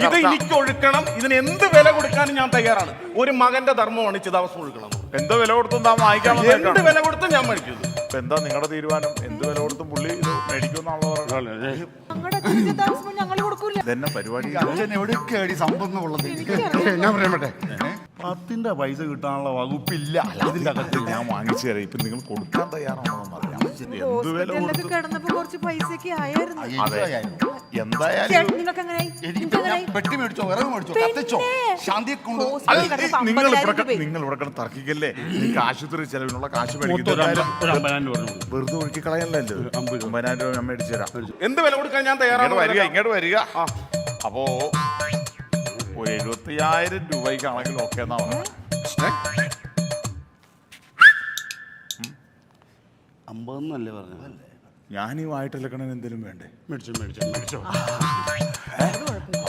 ഇത് എനിക്ക് ഒഴുക്കണം. ഇതിന് എന്ത് വില കൊടുക്കാനും ഞാൻ തയ്യാറാണ്. ഒരു മകന്റെ ധർമ്മമാണ് ചിതാഭസ്മം ഒഴുക്കണം. എന്ത് വില കൊടുത്തും താൻ വാങ്ങിക്കാൻ എന്ത് വില കൊടുത്തും ഞാൻ മേടിക്കുന്നു. എന്താ നിങ്ങളുടെ തീരുമാനം? എന്ത് വില കൊടുത്തും പുള്ളി ഇത് മേടിക്കുമെന്നാണല്ലോ ഇതെന്നെ പരിപാടി. എവിടെയൊക്കെയാണ് സമ്പന്നുള്ളത്? ഞാൻ പറയാൻ പറ്റേ 10ന്റെ പൈസ കിട്ടാനുള്ള വകുപ്പില്ല. അതിന്റെ അകത്ത് ഞാൻ വാങ്ങിച്ചു തരാം. ഇപ്പൊ നിങ്ങൾ കൊടുക്കാൻ തയ്യാറാണോന്ന് അറിയാം. എന്ത് വില കൊടുത്തു കിടന്നപ്പോ കുറച്ച് പൈസക്ക് ആയിരുന്നു. എന്തായാലും പെട്ടി മേടിച്ചോ, വിറക് മേടിച്ചോ, കത്തിച്ചോ, ശാന്തിയെ കൊണ്ട് നിങ്ങൾ ഇവിടെ കിടന്ന് തർക്കിക്കല്ലേ. നിങ്ങൾക്ക് ആശുപത്രി ചെലവിനുള്ള കാശ് വെറുതെ ഒഴുക്കി കളയല്ലോ. 50,000 രൂപ ഞാൻ മേടിച്ചു തരാം. എന്ത് വില കൊടുക്കാൻ ഞാൻ തയ്യാറാണ്. ഇങ്ങോട്ട് വരിക. അപ്പോ ഒരു 75,000 രൂപയ്ക്കാണെങ്കിൽ ഓക്കെ എന്നാ പറഞ്ഞത്. 50 എന്നല്ലേ പറഞ്ഞത്? ഞാൻ ഈ വായിട്ടിലക്കണ എന്തെങ്കിലും വേണ്ടേ? മേടിച്ചോ.